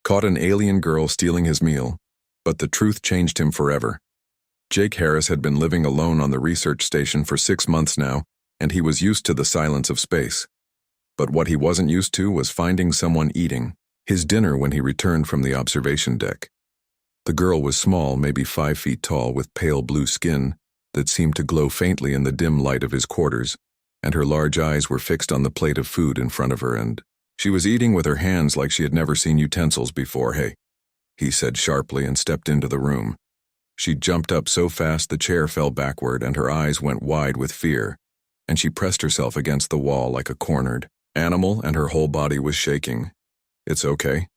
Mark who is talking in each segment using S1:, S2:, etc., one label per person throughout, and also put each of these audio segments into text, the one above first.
S1: Caught an alien girl stealing his meal, but the truth changed him forever. Jake Harris had been living alone on the research station for 6 months now, and he was used to the silence of space. But what he wasn't used to was finding someone eating his dinner when he returned from the observation deck. The girl was small, maybe 5 feet tall, with pale blue skin that seemed to glow faintly in the dim light of his quarters, and her large eyes were fixed on the plate of food in front of her, and she was eating with her hands like she had never seen utensils before. "Hey," he said sharply and stepped into the room. She jumped up so fast the chair fell backward and her eyes went wide with fear, and she pressed herself against the wall like a cornered animal, and her whole body was shaking. "It's okay,"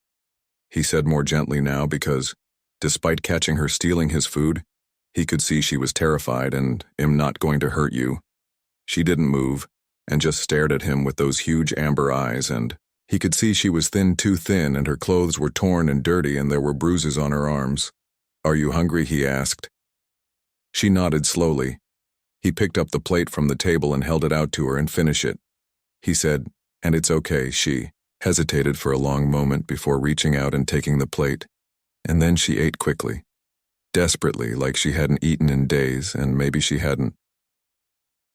S1: he said more gently now, because, despite catching her stealing his food, he could see she was terrified and "I'm not going to hurt you." She didn't move, and just stared at him with those huge amber eyes, and he could see she was thin, too thin, and her clothes were torn and dirty and there were bruises on her arms. "Are you hungry?" he asked. She nodded slowly. He picked up the plate from the table and held it out to her. "And finish it," he said, "and it's okay." She hesitated for a long moment before reaching out and taking the plate, and then she ate quickly, desperately, like she hadn't eaten in days, and maybe she hadn't.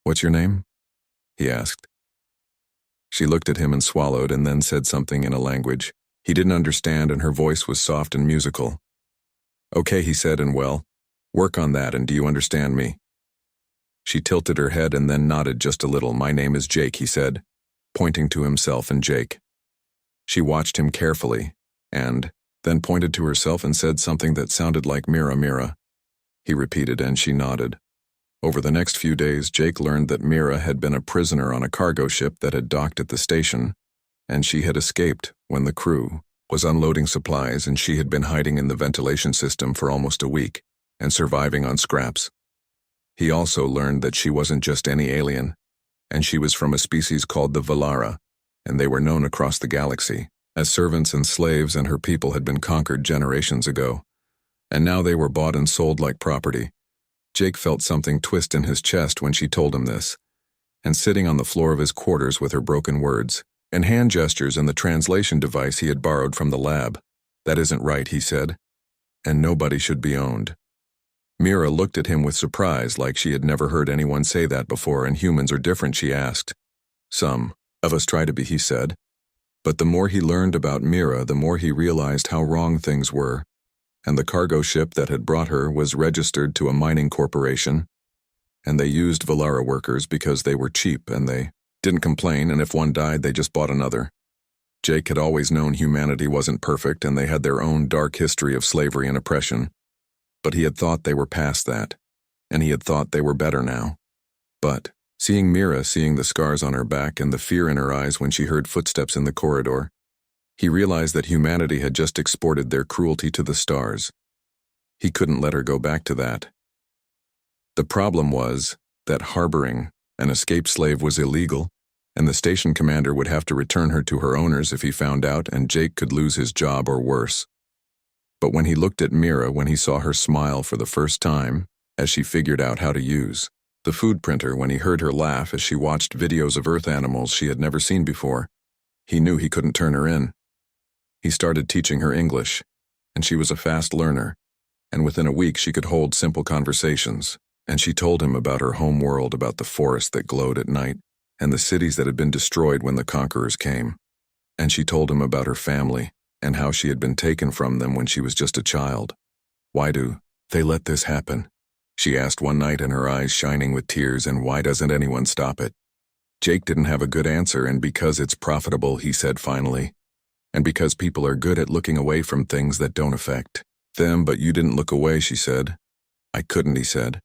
S1: "What's your name?" he asked. She looked at him and swallowed, and then said something in a language he didn't understand, and her voice was soft and musical. "Okay," he said, "and well, work on that, and do you understand me?" She tilted her head and then nodded just a little. "My name is Jake," he said, pointing to himself and Jake. She watched him carefully, and then pointed to herself and said something that sounded like "Mira, Mira." He repeated, and she nodded. Over the next few days, Jake learned that Mira had been a prisoner on a cargo ship that had docked at the station, and she had escaped when the crew was unloading supplies, and she had been hiding in the ventilation system for almost a week and surviving on scraps. He also learned that she wasn't just any alien, and she was from a species called the Valara, and they were known across the galaxy as servants and slaves, and her people had been conquered generations ago, and now they were bought and sold like property. Jake felt something twist in his chest when she told him this, and sitting on the floor of his quarters with her broken words and hand gestures and the translation device he had borrowed from the lab. "That isn't right," he said, "and nobody should be owned." Mira looked at him with surprise, like she had never heard anyone say that before. "And humans are different?" she asked. "Some of us try to be," he said. But the more he learned about Mira, the more he realized how wrong things were. And the cargo ship that had brought her was registered to a mining corporation, and they used Valara workers because they were cheap, and they didn't complain, and if one died, they just bought another. Jake had always known humanity wasn't perfect, and they had their own dark history of slavery and oppression. But he had thought they were past that, and he had thought they were better now. But seeing Mira, seeing the scars on her back and the fear in her eyes when she heard footsteps in the corridor, he realized that humanity had just exported their cruelty to the stars. He couldn't let her go back to that. The problem was that harboring an escaped slave was illegal, and the station commander would have to return her to her owners if he found out, and Jake could lose his job or worse. But when he looked at Mira, when he saw her smile for the first time, as she figured out how to use the food printer, when he heard her laugh as she watched videos of Earth animals she had never seen before, he knew he couldn't turn her in. He started teaching her English, and she was a fast learner, and within a week she could hold simple conversations, and she told him about her home world, about the forest that glowed at night, and the cities that had been destroyed when the conquerors came. And she told him about her family, and how she had been taken from them when she was just a child. "Why do they let this happen?" she asked one night, and her eyes shining with tears, "and why doesn't anyone stop it?" Jake didn't have a good answer. "And because it's profitable," he said finally. "And because people are good at looking away from things that don't affect them." "But you didn't look away," she said. "I couldn't," he said.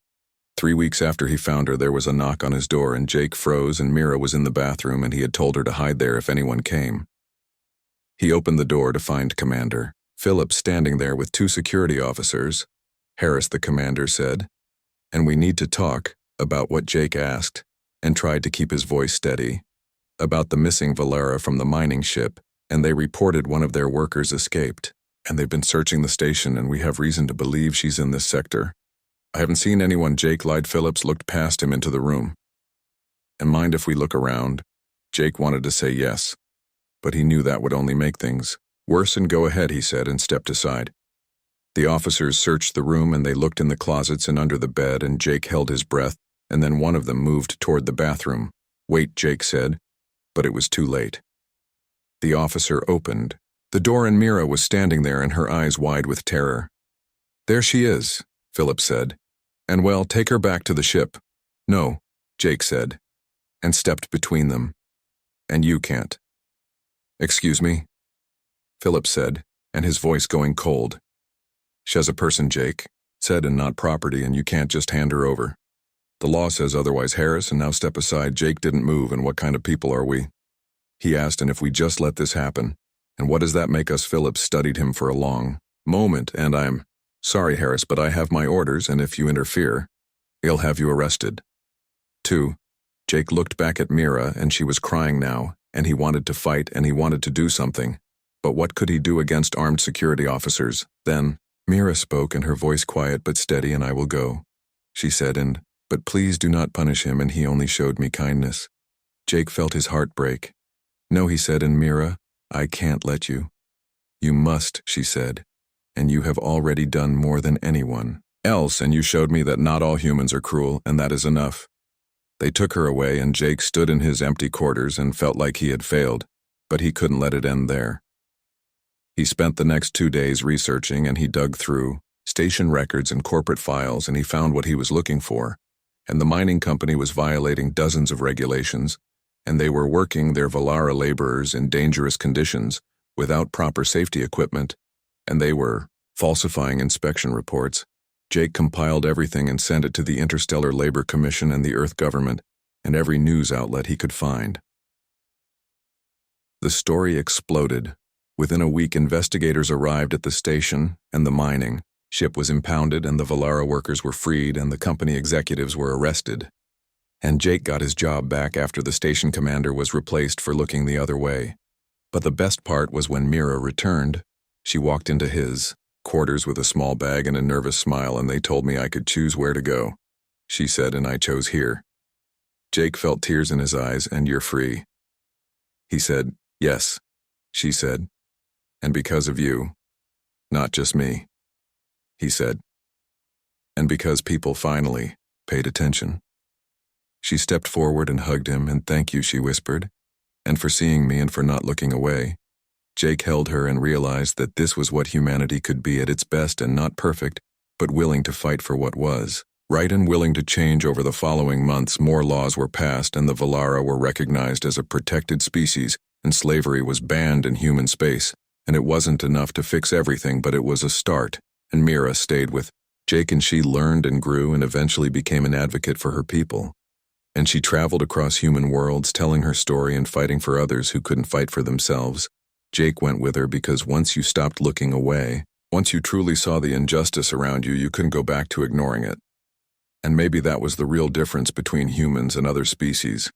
S1: 3 weeks after he found her, there was a knock on his door, and Jake froze, and Mira was in the bathroom, and he had told her to hide there if anyone came. He opened the door to find Commander Phillips standing there with 2 security officers. "Harris," the commander said, "and we need to talk about what Jake asked," and tried to keep his voice steady, "about the missing Valara from the mining ship, and they reported one of their workers escaped, and they've been searching the station, and we have reason to believe she's in this sector." "I haven't seen anyone," Jake lied. Phillips looked past him into the room. "And mind if we look around?" Jake wanted to say yes, but he knew that would only make things Worse, and go ahead, he said, and stepped aside. The officers searched the room, and they looked in the closets and under the bed, and Jake held his breath, and then one of them moved toward the bathroom. Wait, Jake said, but it was too late. The officer opened the door, and Mira was standing there, and her eyes wide with terror. There she is, Philip said. And well, take her back to the ship. No, Jake said, and stepped between them. And you can't. Excuse me? Philip said, and his voice going cold. She's a person, Jake said, and not property, and you can't just hand her over. The law says otherwise, Harris, and now step aside. Jake didn't move, and what kind of people are we? He asked, and if we just let this happen, and what does that make us? Philip studied him for a long moment, and I'm sorry, Harris, but I have my orders, and if you interfere, he'll have you arrested. 2. Jake looked back at Mira, and she was crying now, and he wanted to fight, and he wanted to do something. But what could he do against armed security officers? Then Mira spoke, and her voice quiet but steady. And I will go, she said, but please do not punish him, and he only showed me kindness. Jake felt his heart break. No, he said, and Mira, I can't let you. You must, she said, and you have already done more than anyone else, and you showed me that not all humans are cruel, and that is enough. They took her away, and Jake stood in his empty quarters and felt like he had failed, but he couldn't let it end there. He spent the next 2 days researching, and he dug through station records and corporate files, and he found what he was looking for. And the mining company was violating dozens of regulations, and they were working their Valara laborers in dangerous conditions without proper safety equipment, and they were falsifying inspection reports. Jake compiled everything and sent it to the Interstellar Labor Commission and the Earth government, and every news outlet he could find. The story exploded. Within a week, investigators arrived at the station, and the mining ship was impounded, and the Valara workers were freed, and the company executives were arrested. And Jake got his job back after the station commander was replaced for looking the other way. But the best part was when Mira returned. She walked into his quarters with a small bag and a nervous smile, and they told me I could choose where to go, she said, and I chose here. Jake felt tears in his eyes. And you're free? He said. Yes, she said. And because of you. Not just me, he said. And because people finally paid attention. She stepped forward and hugged him. And thank you, she whispered, and for seeing me and for not looking away. Jake held her and realized that this was what humanity could be at its best, and not perfect, but willing to fight for what was right and willing to change. Over the following months, more laws were passed, and the Valara were recognized as a protected species, and slavery was banned in human space. And it wasn't enough to fix everything, but it was a start, and Mira stayed with Jake, and she learned and grew and eventually became an advocate for her people. And she traveled across human worlds, telling her story and fighting for others who couldn't fight for themselves. Jake went with her because once you stopped looking away, once you truly saw the injustice around you, you couldn't go back to ignoring it. And maybe that was the real difference between humans and other species.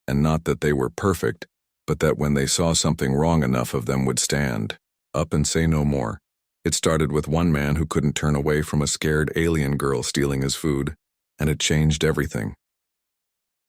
S1: And not that they were perfect, but that when they saw something wrong, enough of them would stand up and say no more. It started with one man who couldn't turn away from a scared alien girl stealing his food, and it changed everything.